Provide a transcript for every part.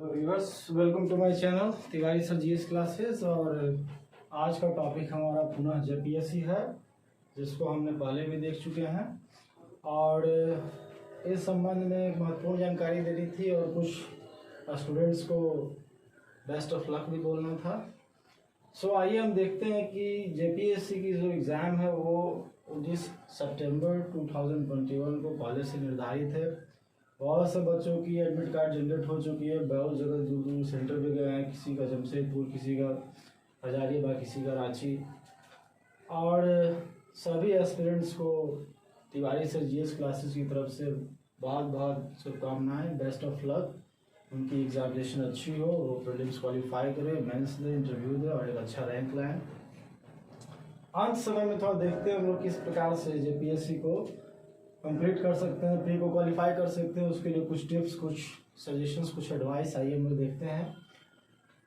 Viewers, welcome to my channel Tiwari sir GS classes. और आज का टॉपिक हमारा पुनः जेपीएससी है, जिसको हमने पहले भी देख चुके हैं। और इस संबंध में एक महत्वपूर्ण जानकारी देनी थी और कुछ स्टूडेंट्स को बेस्ट ऑफ लक भी बोलना था। सो आइए हम देखते हैं कि जेपीएससी की जो एग्ज़ाम है वो 19 सितंबर 2021 को पहले से निर्धारित है। बहुत से बच्चों की एडमिट कार्ड जनरेट हो चुकी है। बहुत जगह दूर दूर सेंटर पे गए हैं, किसी का जमशेदपुर, किसी का हजारीबाग, किसी का रांची। और सभी एस्पिरेंट्स को तिवारी सर जीएस क्लासेस की तरफ से बहुत बहुत शुभकामनाएं, बेस्ट ऑफ लक। उनकी एग्जामिनेशन अच्छी हो, वो प्रीलिम्स क्वालिफाई करें, मेंस दें, इंटरव्यू दें और एक अच्छा रैंक लाएं। अंत समय में थोड़ा देखते हैं हम लोग किस प्रकार से जेपीएससी को कंप्लीट कर सकते हैं, प्री को क्वालिफाई कर सकते हैं। उसके लिए कुछ टिप्स, कुछ सजेशंस, कुछ एडवाइस आइए हम लोग देखते हैं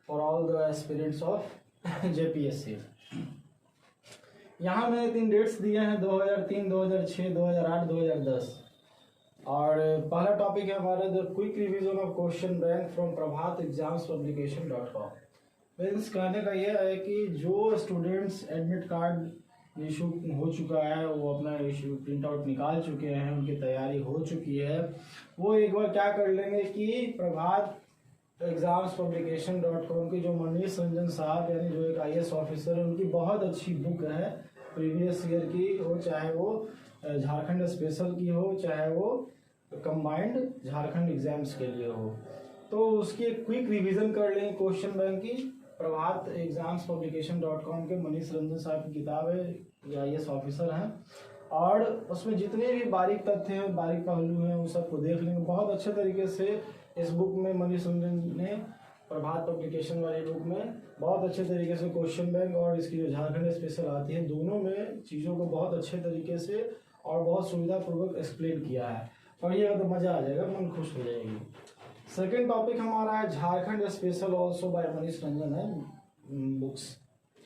for all the aspirants of JPSC. यहाँ मैंने 3 डेट्स दिए हैं, 2003, 2006, 2008, 2010। और पहला टॉपिक है हमारा the quick revision of question bank from Prabhat exams publication com. Means कहने का यह है कि जो स्टूडेंट्स एडमिट कार्ड इशू हो चुका है, वो अपना इशू प्रिंट आउट निकाल चुके हैं, उनकी तैयारी हो चुकी है, वो एक बार क्या कर लेंगे कि प्रभात एग्जाम्स पब्लिकेशन.com के जो मनीष रंजन साहब यानी जो एक आईएएस ऑफिसर है, उनकी बहुत अच्छी बुक है प्रीवियस ईयर की हो, चाहे वो झारखंड स्पेशल की हो, चाहे वो कंबाइंड झारखंड एग्जाम्स के लिए हो। तो उसकी एक क्विक रिवीजन कर लेंगे क्वेश्चन बैंक की। प्रभात एग्जाम्स पब्लिकेशन.com के मनीष रंजन साहब की किताब है, ये आईएएस ऑफिसर हैं, और उसमें जितने भी बारीक तथ्य हैं, बारीक पहलू हैं, उन सबको देख लेंगे बहुत अच्छे तरीके से। इस बुक में मनीष रंजन ने प्रभात पब्लिकेशन वाली बुक में बहुत अच्छे तरीके से क्वेश्चन बैंक और इसकी जो झारखंड स्पेशल आती है, दोनों में चीज़ों को बहुत अच्छे तरीके से और बहुत सुविधापूर्वक एक्सप्लेन किया है। पढ़िएगा तो मज़ा आ जाएगा, मन खुश हो जाएगी। सेकेंड टॉपिक हमारा है Jharkhand special also by Manish Ranjan है बुक्स।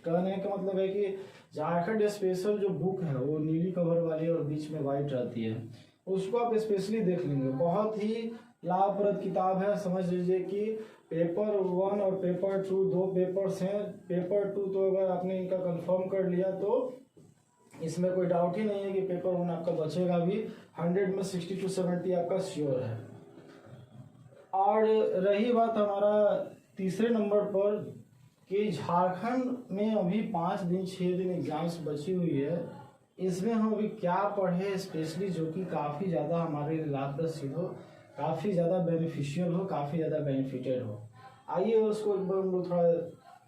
कहने का मतलब है कि झारखंड स्पेशल जो बुक है वो नीली कवर वाली और बीच में वाइट रहती है, उसको आप स्पेशली देख लेंगे। बहुत ही लाभप्रद किताब है। समझ लीजिए कि पेपर 1 और पेपर 2 दो पेपर्स हैं। पेपर 2 तो अगर आपने इनका कंफर्म कर लिया तो इसमें कोई डाउट ही नहीं है कि पेपर 1 आपका बचेगा भी। 100 में 60 to 70 आपका श्योर है। और रही बात हमारा तीसरे नंबर पर कि झारखंड में अभी 5 दिन 6 दिन एग्जाम्स बची हुई है, इसमें हम अभी क्या पढ़े स्पेशली जो कि काफ़ी ज़्यादा हमारे लिए लाभप्रद सिद्ध हो, काफ़ी ज़्यादा बेनिफिशियल हो, काफ़ी ज़्यादा बेनिफिटेड हो। आइए उसको एक बार हम लोग थोड़ा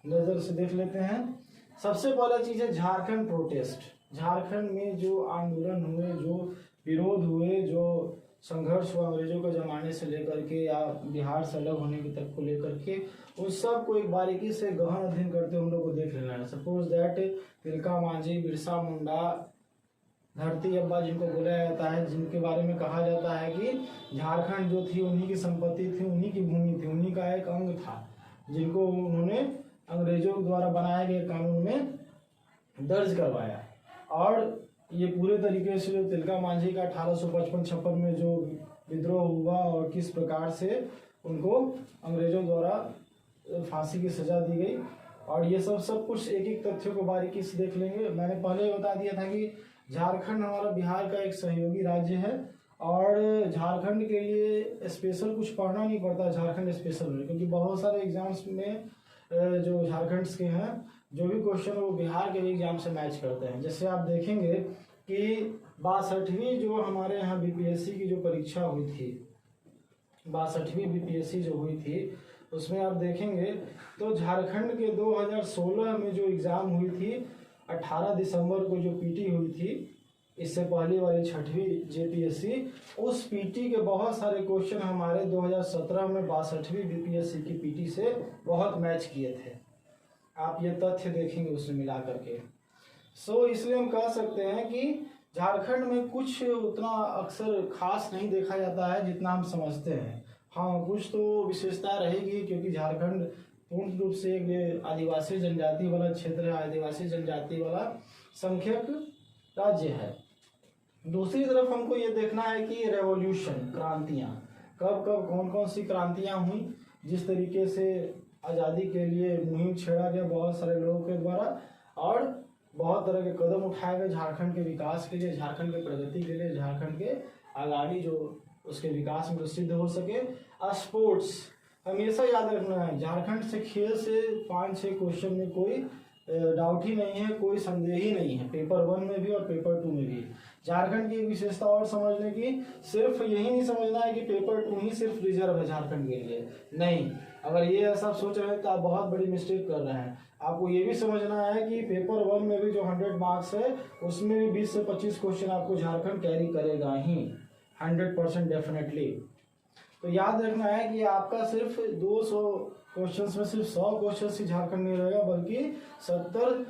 नज़र से देख लेते हैं। सबसे पहला चीज़ है झारखंड प्रोटेस्ट। झारखंड में जो आंदोलन हुए, जो विरोध हुए, जो संघर्ष हुआ अंग्रेजों के ज़माने से लेकर के या बिहार से अलग होने की तक को लेकर के, उस सब को एक बारीकी से गहन अध्ययन करते हम लोग को देख लेना है। सपोज दैट तिलका मांझी, बिरसा मुंडा, धरती अब्बा जिनको बुलाया जाता है, जिनके बारे में कहा जाता है कि झारखंड जो थी उन्हीं की संपत्ति थी, उन्हीं की भूमि थी, उन्हीं का एक अंग था, जिनको उन्होंने अंग्रेजों द्वारा बनाए गए कानून में दर्ज करवाया। और ये पूरे तरीके से जो तिलका मांझी का 1855-56 में जो विद्रोह हुआ और किस प्रकार से उनको अंग्रेजों द्वारा फांसी की सजा दी गई, और ये सब कुछ एक एक तथ्यों को बारीकी से देख लेंगे। मैंने पहले बता दिया था कि झारखंड हमारा बिहार का एक सहयोगी राज्य है और झारखंड के लिए स्पेशल कुछ पढ़ना नहीं पड़ता झारखंड स्पेशल में, क्योंकि बहुत सारे एग्जाम्स में जो झारखंड के हैं, जो भी क्वेश्चन वो बिहार के एग्जाम से मैच करते हैं। जैसे आप देखेंगे कि 62वीं जो हमारे यहाँ बीपीएससी की जो परीक्षा हुई थी, 62वीं बीपीएससी जो हुई थी, उसमें आप देखेंगे तो झारखंड के 2016 में जो एग्ज़ाम हुई थी, 18 दिसंबर को जो पीटी हुई थी, इससे पहले वाली 6वीं जेपीएससी, उस पीटी के बहुत सारे क्वेश्चन हमारे 2017 में 62वीं बीपीएससी की पीटी से बहुत मैच किए थे। आप ये तथ्य देखेंगे उससे मिला करके। सो इसलिए हम कह सकते हैं कि झारखंड में कुछ उतना अक्सर खास नहीं देखा जाता है जितना हम समझते हैं। हाँ, कुछ तो विशेषता रहेगी, क्योंकि झारखंड पूर्ण रूप से एक आदिवासी जनजाति वाला क्षेत्र है, आदिवासी जनजाति वाला संख्यक राज्य है। दूसरी तरफ हमको ये देखना है कि रेवोल्यूशन, क्रांतियाँ कब कब कौन कौन सी क्रांतियाँ हुई, जिस तरीके से आज़ादी के लिए मुहिम छेड़ा गया बहुत सारे लोगों के द्वारा, और बहुत तरह के कदम उठाए गए झारखंड के विकास के लिए, झारखंड के प्रगति के लिए, झारखंड के आगामी जो उसके विकास में सिद्ध हो सके। स्पोर्ट्स हमेशा याद रखना है, झारखंड से खेल से 5-6 क्वेश्चन में कोई डाउट ही नहीं है, कोई संदेह ही नहीं है, पेपर 1 में भी और पेपर 2 में भी। झारखंड की एक विशेषता और समझने की, सिर्फ यही नहीं समझना है कि पेपर 2 ही सिर्फ रिजर्व है झारखंड के लिए, नहीं। अगर ये ऐसा सोच रहे हैं तो आप बहुत बड़ी मिस्टेक कर रहे हैं। आपको ये भी समझना है कि पेपर 1 में भी जो 100 मार्क्स है उसमें भी 20 से 25 क्वेश्चन आपको झारखंड कैरी करेगा ही, 100% डेफिनेटली। तो याद रखना है कि आपका सिर्फ 200 क्वेश्चंस में सिर्फ 100 क्वेश्चंस ही झारखंड में रहेगा, बल्कि 70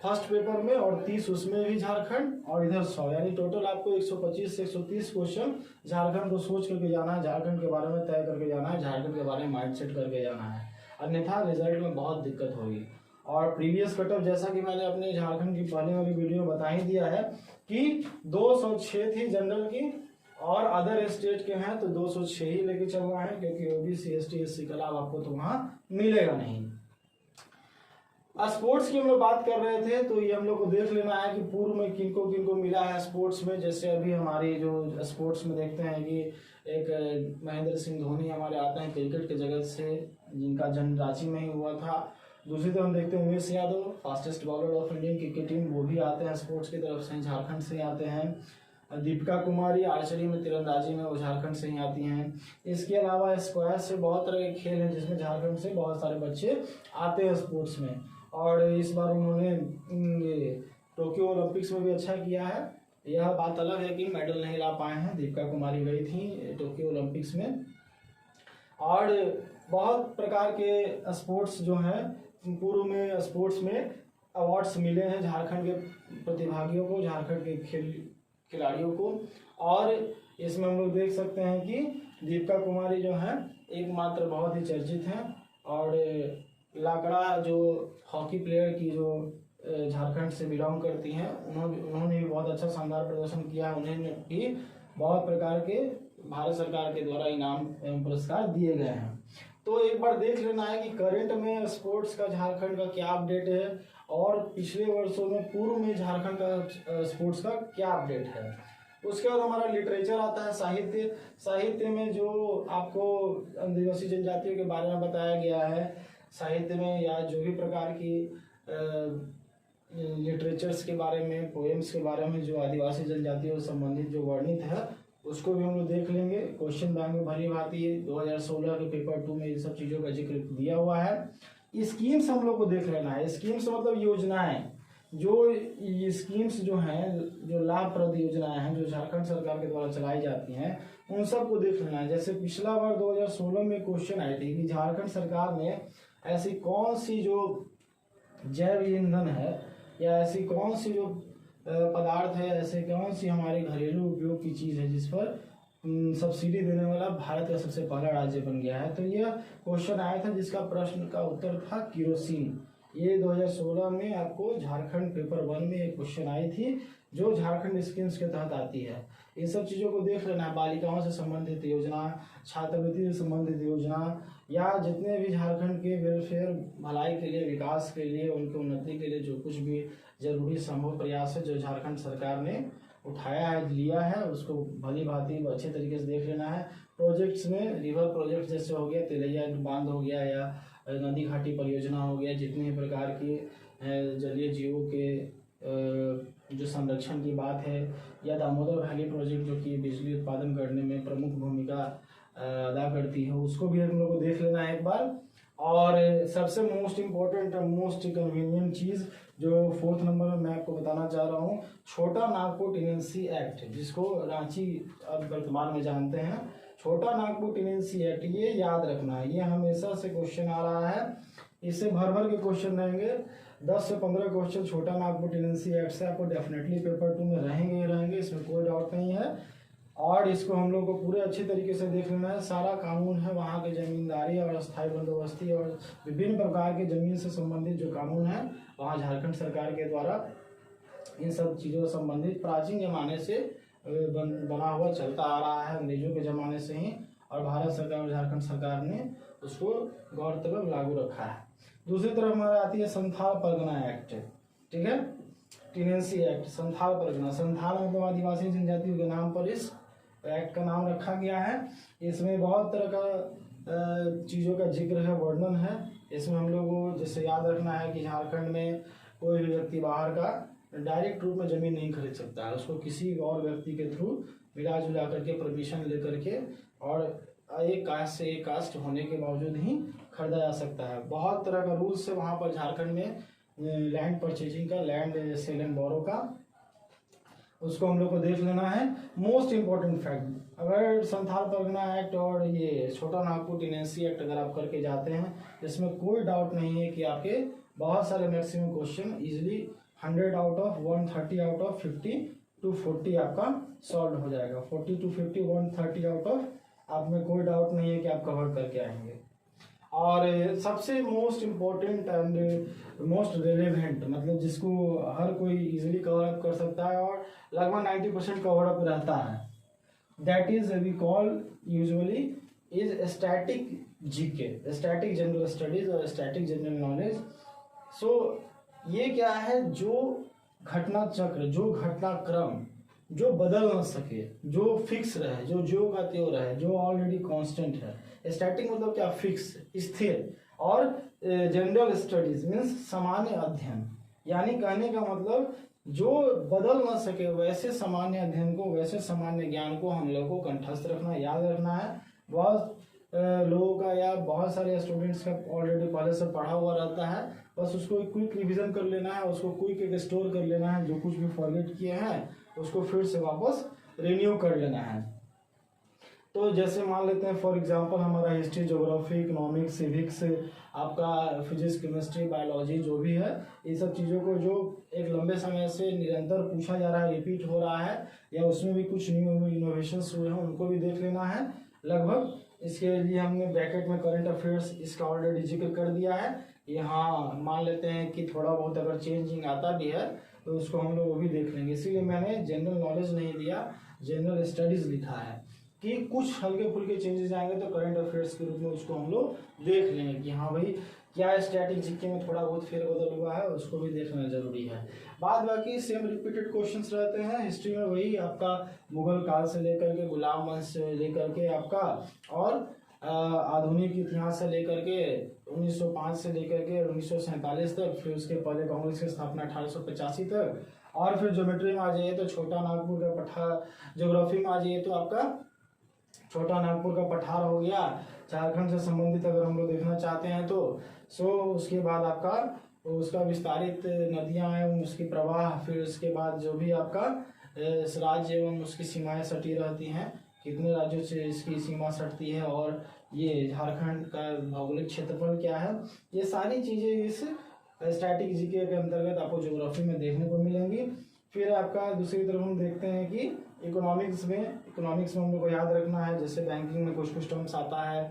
फर्स्ट पेपर में और 30 उसमें भी झारखंड, और इधर 100, यानी टोटल आपको 125 से 130 क्वेश्चन झारखंड को सोच करके जाना है, झारखंड के बारे में तय करके जाना है, झारखंड के बारे में माइंड सेट करके जाना है, अन्यथा रिजल्ट में बहुत दिक्कत होगी। और प्रीवियस कटअप जैसा कि मैंने अपने झारखंड की पहले वाली वीडियो में बता ही दिया है कि 206 थी जनरल की, और अदर स्टेट के हैं तो 206 ही लेके चल रहा है, क्योंकि ओबीसी एसटी एससी का लाभ आपको तो वहां मिलेगा नहीं। स्पोर्ट्स की हम लोग बात कर रहे थे, तो ये हम लोग को देख लेना है कि पूर्व में किनको किनको मिला है स्पोर्ट्स में। जैसे अभी हमारी जो स्पोर्ट्स में देखते हैं कि एक महेंद्र सिंह धोनी हमारे आते हैं क्रिकेट के जगत से, जिनका जन्म रांची में ही हुआ था। दूसरी तरफ हम देखते हैं Umesh Yadav, fastest bowler of Indian cricket team, वो भी आते हैं स्पोर्ट्स की तरफ से, झारखंड से आते हैं। दीपिका कुमारी आर्चरी में, तीरंदाजी में, वो झारखंड से ही आती हैं। इसके अलावा स्क्वायर से बहुत तरह के खेल हैं जिसमें झारखंड से बहुत सारे बच्चे आते हैं स्पोर्ट्स में, और इस बार उन्होंने टोक्यो ओलंपिक्स में भी अच्छा किया है। यह बात अलग है कि मेडल नहीं ला पाए हैं, दीपिका कुमारी गई थी टोक्यो ओलंपिक्स में। और बहुत प्रकार के स्पोर्ट्स जो हैं, पूर्व में स्पोर्ट्स में अवार्ड्स मिले हैं झारखंड के प्रतिभागियों को, झारखंड के खिलाड़ियों को। और इसमें हम लोग देख सकते हैं कि दीपिका कुमारी जो है एकमात्र बहुत ही चर्चित हैं, और लाकड़ा जो हॉकी प्लेयर की जो झारखंड से बिलोंग करती हैं, उन्होंने भी बहुत अच्छा शानदार प्रदर्शन किया है। उन्हें भी बहुत प्रकार के भारत सरकार के द्वारा इनाम एवं पुरस्कार दिए गए हैं। तो एक बार देख लेना है कि करंट में स्पोर्ट्स का झारखंड का क्या अपडेट है, और पिछले वर्षों में पूर्व में झारखंड का स्पोर्ट्स का क्या अपडेट है। उसके बाद हमारा लिटरेचर आता है, साहित्य। साहित्य में जो आपको आदिवासी जनजातियों के बारे में बताया गया है साहित्य में, या जो भी प्रकार की लिटरेचर्स के बारे में, पोएम्स के बारे में जो आदिवासी जनजातियों से संबंधित जो वर्णित है, उसको भी हम लोग देख लेंगे। क्वेश्चन बैंक में भली भांति 2016 के पेपर 2 में इन सब चीज़ों का जिक्र दिया हुआ है। स्कीम्स हम लोग को देख लेना है। स्कीम्स मतलब योजनाएं, जो स्कीम्स जो हैं, जो लाभप्रद योजनाएं हैं जो झारखंड सरकार के द्वारा चलाई जाती हैं, उन सबको देख लेना है। जैसे पिछला बार 2016 में क्वेश्चन आई थी कि झारखंड सरकार ने ऐसी कौन सी जो जैव ईंधन है, या ऐसी कौन सी जो पदार्थ है, ऐसे कौन सी हमारे घरेलू उपयोग की चीज़ है जिस पर सब्सिडी देने वाला भारत का सबसे पहला राज्य बन गया है। तो यह क्वेश्चन आया था जिसका प्रश्न का उत्तर था केरोसिन। ये 2016 में आपको झारखंड पेपर 1 में एक क्वेश्चन आई थी जो झारखंड स्कीम्स के तहत आती है। इन सब चीज़ों को देख लेना है। बालिकाओं से संबंधित योजना, छात्रवृत्ति से संबंधित योजना, या जितने भी झारखंड के वेलफेयर, भलाई के लिए, विकास के लिए, उनकी उन्नति के लिए जो कुछ भी जरूरी संभव प्रयास है जो झारखंड सरकार ने उठाया है, लिया है, उसको भली भांति अच्छे तरीके से देख लेना है। प्रोजेक्ट्स में रिवर प्रोजेक्ट जैसे हो गया, तिलैया बांध हो गया, या नदी घाटी परियोजना हो गया, जितने प्रकार की जलीय जीवों के जो संरक्षण की बात है, या दामोदर वैली प्रोजेक्ट जो कि बिजली उत्पादन करने में प्रमुख भूमिका अदा करती है, उसको भी हम लोग को देख लेना है एक बार। और सबसे मोस्ट इम्पोर्टेंट और मोस्ट कन्वीनियंट चीज़ जो 4th नंबर में मैं आपको बताना चाह रहा हूँ, छोटा नागपुर टेनेंसी एक्ट, जिसको रांची अब वर्तमान में जानते हैं, छोटा नागपुर टेनेंसी एक्ट, ये याद रखना है। ये हमेशा से क्वेश्चन आ रहा है, इससे भर भर के क्वेश्चन रहेंगे। 10 से 15 क्वेश्चन छोटा नागपुर टेनेंसी एक्ट से आपको डेफिनेटली पेपर 2 में रहेंगे ही रहेंगे, इसमें कोई डाउट नहीं है। और इसको हम लोग को पूरे अच्छे तरीके से देख लेना है। सारा कानून है, वहाँ के जमींदारी और स्थायी बंदोबस्ती और विभिन्न प्रकार के जमीन से संबंधित जो कानून है, वहाँ झारखंड सरकार के द्वारा इन सब चीज़ों से संबंधित प्राचीन जमाने से बना हुआ चलता आ रहा है, अंग्रेजों के ज़माने से ही। और भारत सरकार और झारखंड सरकार ने उसको गौरतलब लागू रखा है। दूसरी तरफ हमारा आती है संथाल परगना एक्ट, ठीक है, टीनेंसी एक्ट। संथाल परगना, संथाल मतलब आदिवासी जनजातियों के नाम पर इस एक्ट का नाम रखा गया है। इसमें बहुत तरह का चीज़ों का जिक्र है, वर्णन है। इसमें हम लोग को जैसे याद रखना है कि झारखंड में कोई भी व्यक्ति बाहर का डायरेक्ट रूप में ज़मीन नहीं खरीद सकता है, उसको किसी और व्यक्ति के थ्रू मिला जुला करके परमिशन ले करके और एक कास्ट से एक कास्ट होने के बावजूद ही खरीदा जा सकता है। बहुत तरह का रूल्स है वहाँ पर झारखंड में लैंड परचेजिंग का, लैंड सेल एंड बोरो का, उसको हम लोग को देख लेना है। मोस्ट इम्पोर्टेंट फैक्ट, अगर संथाल परगना एक्ट और ये छोटा नागपुर टीनेंसी एक्ट अगर आप करके जाते हैं, इसमें कोई डाउट नहीं है कि आपके बहुत सारे maximum question easily 100 out of 130 out of 50 to 40 आपका सॉल्व हो जाएगा। 40 to 50 130 आउट ऑफ, आप में कोई डाउट नहीं है कि आप कवर करके आएंगे। और सबसे most important and most relevant, मतलब जिसको हर कोई इजीली कवर अप कर सकता है और लगभग 90% कवर अप रहता है, that is we call usually is static GK, static general studies और स्टैटिक जनरल नॉलेज। सो ये क्या है, जो घटना चक्र, जो घटनाक्रम जो बदल न सके, जो फिक्स रहे, जो का त्यों रहे, जो ऑलरेडी कांस्टेंट है। स्टैटिक मतलब क्या, फिक्स, स्थिर। और जनरल स्टडीज मीन्स सामान्य अध्ययन, यानी कहने का मतलब जो बदल न सके वैसे सामान्य अध्ययन को, वैसे सामान्य ज्ञान को हम लोग को कंठस्थ रखना, याद रखना है। बहुत लोगों का या बहुत सारे स्टूडेंट्स का ऑलरेडी पहले से पढ़ा हुआ रहता है, बस उसको एक क्विक रिवीजन कर लेना है, उसको क्विक एक स्टोर कर लेना है, जो कुछ भी फॉरगेट किए हैं उसको फिर से वापस रिन्यू कर लेना है। तो जैसे मान लेते हैं फॉर एग्जांपल हमारा हिस्ट्री, ज्योग्राफी, इकोनॉमिक्स, सिविक्स, आपका फिजिक्स, केमिस्ट्री, बायोलॉजी जो भी है, ये सब चीज़ों को जो एक लंबे समय से निरंतर पूछा जा रहा है, रिपीट हो रहा है, या उसमें भी कुछ न्यू इनोवेशंस हुए हैं, उनको भी देख लेना है लगभग। इसके लिए हमने ब्रैकेट में करंट अफेयर्स इसका ऑलरेडी जिक्र कर दिया है। यहाँ मान लेते हैं कि थोड़ा बहुत अगर चेंजिंग आता भी है तो उसको हम लोग वो भी देख लेंगे, इसीलिए मैंने जनरल नॉलेज नहीं दिया, जनरल स्टडीज लिखा है कि कुछ हल्के फुल्के चेंजेस आएंगे तो करंट अफेयर्स के रूप में उसको हम लोग देख लेंगे कि हाँ भाई क्या स्टैटिक जीके में थोड़ा बहुत फेरबदल हुआ है, उसको भी देखना जरूरी है। बाद बाकी सेम रिपीटेड क्वेश्चंस रहते हैं हिस्ट्री में, वही आपका मुगल काल से लेकर के, गुलाम वंश से लेकर के आपका, और आधुनिक इतिहास से लेकर के 1905 से लेकर के 1947 तक, फिर उसके पहले कांग्रेस की स्थापना 1885 तक, और फिर ज्योमेट्री में आ जाइए तो छोटा नागपुर का पठार, ज्योग्राफी में आ जाइए तो आपका छोटा नागपुर का पठार हो गया, झारखंड से संबंधित अगर हम लोग देखना चाहते हैं तो। उसके बाद आपका उसका विस्तारित नदियां हैं, उसकी प्रवाह, फिर उसके बाद जो भी आपका राज्य एवं उसकी सीमाएं सटी रहती हैं, कितने राज्यों से इसकी सीमा सटती है, और ये झारखंड का भौगोलिक क्षेत्रफल क्या है, ये सारी चीज़ें इस स्टैटिक जीके के अंतर्गत आपको ज्योग्राफी में देखने को मिलेंगी। फिर आपका दूसरी तरफ हम देखते हैं कि इकोनॉमिक्स में हम लोग को याद रखना है, जैसे बैंकिंग में कुछ टर्म्स आता है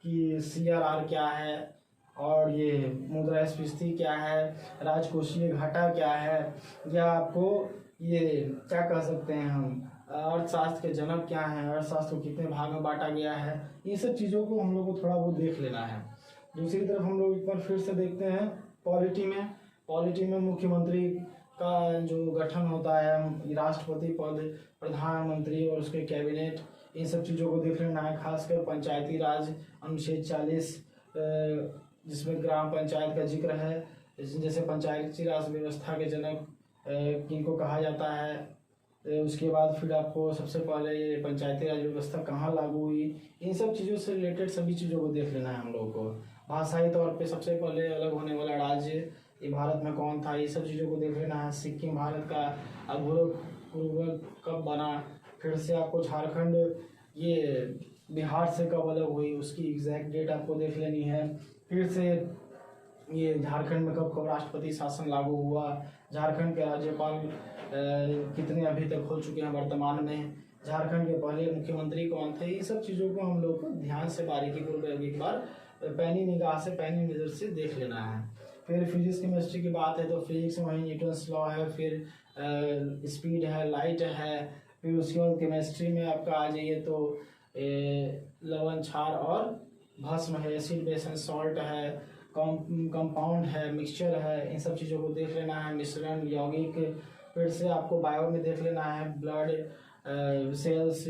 कि CRR क्या है, और ये मुद्रास्फीति क्या है, राजकोषीय घाटा क्या है, या आपको ये क्या कह सकते हैं हम, अर्थशास्त्र के जनक क्या हैं, अर्थशास्त्र को कितने भाग में बांटा गया है, ये सब चीज़ों को हम लोग को थोड़ा बहुत देख लेना है। दूसरी तरफ हम लोग एक बार फिर से देखते हैं पॉलिटी में मुख्यमंत्री का जो गठन होता है, राष्ट्रपति पद, प्रधानमंत्री और उसके कैबिनेट, इन सब चीज़ों को देख लेना है। खासकर पंचायती राज अनुच्छेद 40 जिसमें ग्राम पंचायत का जिक्र है, जैसे पंचायती राज व्यवस्था के जनक किनको कहा जाता है। उसके बाद फिर आपको सबसे पहले ये पंचायती राज व्यवस्था कहाँ लागू हुई, इन सब चीज़ों से रिलेटेड सभी चीज़ों को देख लेना है हम लोगों को। भाषाई तौर पे सबसे पहले अलग होने वाला राज्य ये भारत में कौन था, ये सब चीज़ों को देख लेना है। सिक्किम भारत का अभूतपूर्व कब बना, फिर से आपको झारखंड ये बिहार से कब अलग हुई, उसकी एग्जैक्ट डेट आपको देख लेनी है। फिर से ये झारखंड में कब राष्ट्रपति शासन लागू हुआ, झारखंड के राज्यपाल कितने अभी तक हो चुके हैं वर्तमान में, झारखंड के पहले मुख्यमंत्री कौन थे, ये सब चीज़ों को हम लोग को ध्यान से बारीकी पूर्वक एक बार पैनी निगाह से, पैनी नज़र से देख लेना है। फिर फिजिक्स केमिस्ट्री की बात है तो फिजिक्स में वही न्यूटन्स लॉ है, फिर स्पीड है, लाइट है। फिर उसके बाद केमिस्ट्री में आपका आ जाइए तो लवण, क्षार और भस्म है, एसिड बेस एंड सॉल्ट है, कंपाउंड है, मिक्सचर है, इन सब चीज़ों को देख लेना है। मिश्रण, यौगिक, फिर से आपको बायो में देख लेना है, ब्लड सेल्स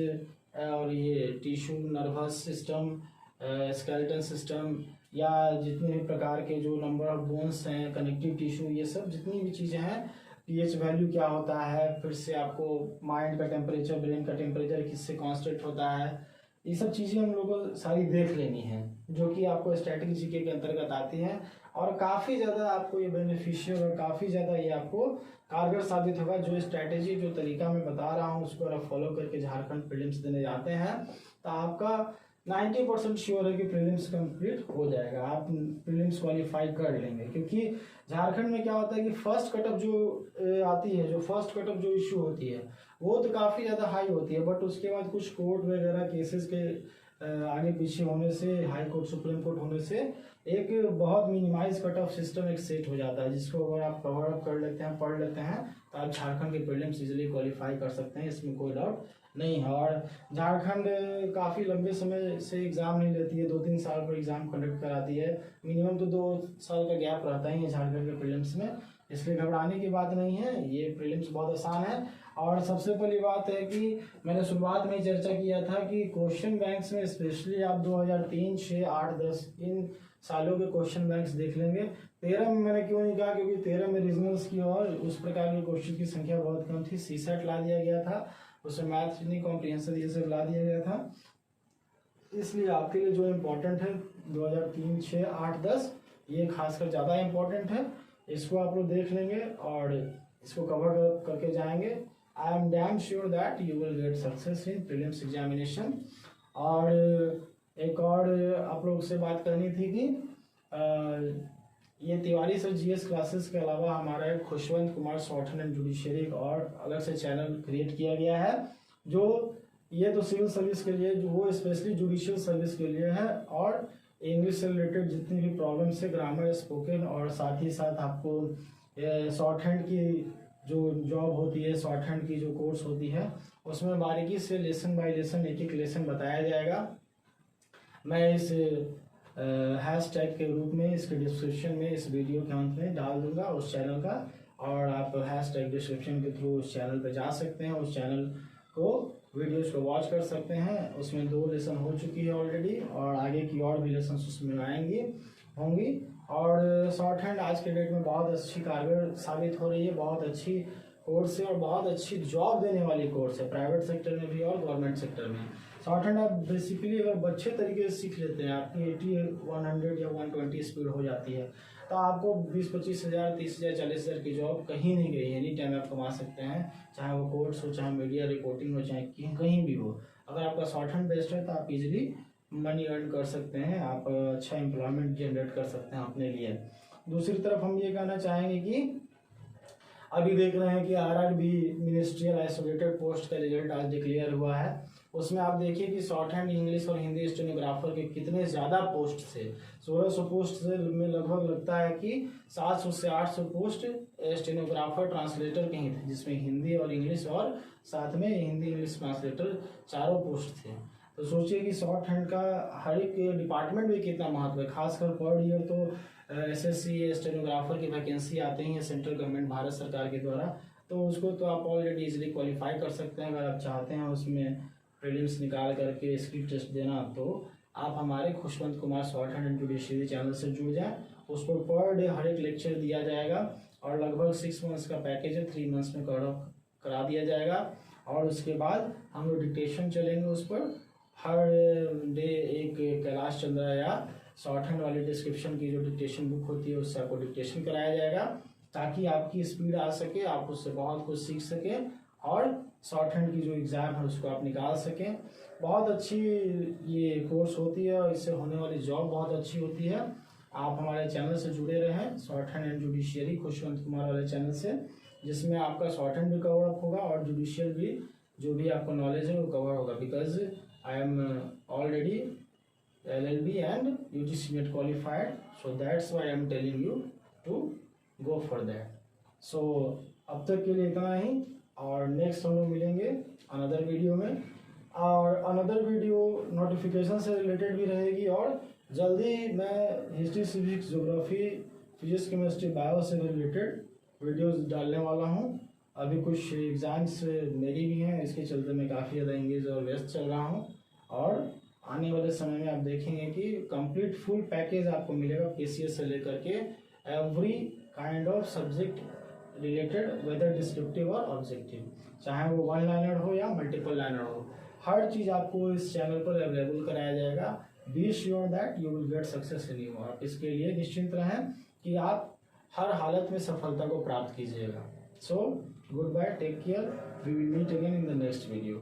और ये tissue, nervous system, skeleton system, या जितने भी प्रकार के जो नंबर ऑफ बोन्स हैं, कनेक्टिव टिश्यू, ये सब जितनी भी चीज़ें हैं, पीएच वैल्यू क्या होता है, फिर से आपको माइंड का टेम्परेचर, ब्रेन का टेम्परेचर किससे कांस्टेंट होता है, ये सब चीज़ें हम लोग को सारी देख लेनी है, जो कि आपको स्टैटिक जीके के अंतर्गत आती हैं। और काफ़ी ज़्यादा आपको ये बेनिफिशियल और काफ़ी ज़्यादा ये आपको कारगर साबित होगा। जो स्ट्रैटेजी, जो तरीका मैं बता रहा हूँ, उसको अगर आप फॉलो करके झारखंड प्रीलिम्स देने जाते हैं तो आपका 90% श्योर है कि प्रीलिम्स कंप्लीट हो जाएगा, आप प्रीलिम्स क्वालिफाई कर लेंगे। क्योंकि झारखंड में क्या होता है कि फर्स्ट कटअप जो आती है, जो फर्स्ट कटअप जो इशू होती है, वो तो काफ़ी ज़्यादा हाई होती है, बट उसके बाद कुछ कोर्ट वगैरह केसेस के आगे पीछे होने से, हाई कोर्ट, सुप्रीम कोर्ट होने से एक बहुत मिनिमाइज कट ऑफ सिस्टम एक सेट हो जाता है, जिसको अगर आप कवर अप कर लेते हैं, पढ़ लेते हैं, तो आप झारखंड के प्रीलिम्स इजीली क्वालिफाई कर सकते हैं, इसमें कोई डाउट नहीं है। और झारखंड काफ़ी लंबे समय से एग्ज़ाम नहीं लेती है, 2-3 साल पर एग्ज़ाम कंडक्ट कराती है, मिनिमम तो 2 साल का गैप रहता ही है झारखंड के प्रीलिम्स में, इसलिए घबराने की बात नहीं है, ये प्रीलिम्स बहुत आसान है। और सबसे पहली बात है कि मैंने शुरुआत में चर्चा किया था कि क्वेश्चन बैंक्स में स्पेशली आप 2003, 6, 8, 10 इन सालों के क्वेश्चन बैंक्स देख लेंगे। 13 में मैंने क्यों नहीं कहा, क्योंकि 13 में रीजनल्स की और उस प्रकार के क्वेश्चन की संख्या बहुत कम थी, सीसेट ला दिया गया था, उसमें मैथ्स नहीं, कॉम्प्रिहेंसिव ये सब ला दिया गया था। इसलिए आपके लिए जो इम्पोर्टेंट है 2003, 6, 8, 10 ये खासकर ज़्यादा इम्पोर्टेंट है, इसको आप लोग देख लेंगे और इसको कवर करके जाएंगे। I am damn sure that you will get success in prelims examination. और एक और आप लोग से बात करनी थी कि ये तिवारी सर जीएस क्लासेस के अलावा हमारा Khushwant Kumar short and judiciary और अलग से चैनल क्रिएट किया गया है, जो ये तो सिविल सर्विस के लिए, जो वो स्पेशली जुडिशियल सर्विस के लिए है, और इंग्लिश से रिलेटेड जितनी भी प्रॉब्लम्स है, ग्रामर, स्पोकन, और साथ ही साथ आपको शॉर्ट हैंड की जो जॉब होती है, शॉर्ट हैंड की जो कोर्स होती है, उसमें बारीकी से लेसन बाय लेसन एक एक लेसन बताया जाएगा। मैं इस हैशटैग के रूप में इसके डिस्क्रिप्शन में इस वीडियो के अंत में डाल दूंगा उस चैनल का, और आप हैशटैग डिस्क्रिप्शन के थ्रू उस चैनल पर जा सकते हैं, उस चैनल को वीडियोस को वॉच कर सकते हैं। उसमें 2 लेसन हो चुकी है ऑलरेडी, और आगे की और भी लेसन उसमें होंगी। और शॉर्ट हैंड आज के डेट में बहुत अच्छी कारगर साबित हो रही है, बहुत अच्छी कोर्स है और बहुत अच्छी जॉब देने वाली कोर्स है, प्राइवेट सेक्टर में भी और गवर्नमेंट सेक्टर में। शॉर्ट हैंड आप बेसिकली अगर अच्छे तरीके से सीख लेते हैं, आपकी 80, 100 या 120 स्पीड हो जाती है, तो आपको 20-25 हज़ार, 30 हज़ार, 40 हज़ार की जॉब कहीं नहीं गई, एनी टाइम आप कमा सकते हैं, चाहे वो कोर्स हो, चाहे मीडिया रिपोर्टिंग हो, चाहे कहीं भी हो। अगर आपका शॉर्ट हैंड बेस्ड है तो आप इजीली मनी अर्न कर सकते हैं, आप अच्छा एम्प्लॉयमेंट जनरेट कर सकते हैं अपने लिए। दूसरी तरफ हम ये कहना चाहेंगे कि अभी देख रहे हैं कि आरआरबी मिनिस्ट्रियल आइसोलेटेड पोस्ट का रिजल्ट आज डिक्लेयर हुआ है, उसमें आप देखिए कि शॉर्ट हैंड इंग्लिश और हिंदी स्टेनोग्राफर के कितने ज़्यादा पोस्ट थे। 1600 पोस्ट से में लगभग लगता है कि 700 से 800 पोस्ट स्टेनोग्राफर ट्रांसलेटर के ही थे, जिसमें हिंदी और इंग्लिश और साथ में हिंदी इंग्लिश ट्रांसलेटर चारों पोस्ट थे। तो सोचिए कि शॉर्ट हैंड का हर एक डिपार्टमेंट में कितना महत्व है, खासकर पर ईयर तो एसएससी स्टेनोग्राफर की वैकेंसी आते ही है सेंट्रल गवर्नमेंट, भारत सरकार के द्वारा, तो उसको तो आप ऑलरेडी इजीली क्वालिफाई कर सकते हैं। अगर आप चाहते हैं उसमें प्रीलिम्स निकाल करके स्किल टेस्ट देना, तो आप हमारे Khushwant Kumar short hand and judiciary channel से जुड़ जाएं। उस पर पर डे हर एक लेक्चर दिया जाएगा, और लगभग 6 मंथ्स का पैकेज है, 3 मंथ्स में करा दिया जाएगा, और उसके बाद हम लोग डिक्टेशन चलेंगे उस पर। हर डे एक कैलाश चंद्रा या शॉर्ट हैंड वाली डिस्क्रिप्शन की जो डिक्टेशन बुक होती है उससे आपको डिक्टेशन कराया जाएगा, ताकि आपकी स्पीड आ सके, आप उससे बहुत कुछ सीख सकें, और शॉर्ट हैंड की जो एग्ज़ाम है उसको आप निकाल सकें। बहुत अच्छी ये कोर्स होती है, और इससे होने वाली जॉब बहुत अच्छी होती है। आप हमारे चैनल से जुड़े रहें, short hand and judiciary Khushwant Kumar वाले चैनल से, जिसमें आपका शॉर्ट हैंड भी कवर अप होगा और जुडिशियल भी जो भी आपको नॉलेज है वो कवर होगा। Because I am already LLB and UGC NET qualified, so that's why I am telling you to go for that. So अब तक के लिए इतना ही, और नेक्स्ट हम लोग मिलेंगे अनदर वीडियो में। और अनदर वीडियो नोटिफिकेशन से रिलेटेड भी रहेगी, और जल्दी मैं history, civics, geography, physics, chemistry, bio से रिलेटेड वीडियोस डालने वाला हूँ। अभी कुछ एग्ज़ाम्स मेरी भी हैं, इसके चलते मैं काफ़ी ज़्यादा एंगेज और व्यस्त चल रहा हूँ, और आने वाले समय में आप देखेंगे कि कंप्लीट फुल पैकेज आपको मिलेगा केसीएस से लेकर के every kind of subject related, whether descriptive और ऑब्जेक्टिव, चाहे वो वन लाइनर हो या मल्टीपल लाइनर हो, हर चीज़ आपको इस चैनल पर अवेलेबल कराया जाएगा। Be sure that you will get success in you. आप इसके लिए निश्चिंत रहें कि आप हर हालत में सफलता को प्राप्त कीजिएगा। So goodbye, take care, we will meet again in the next video.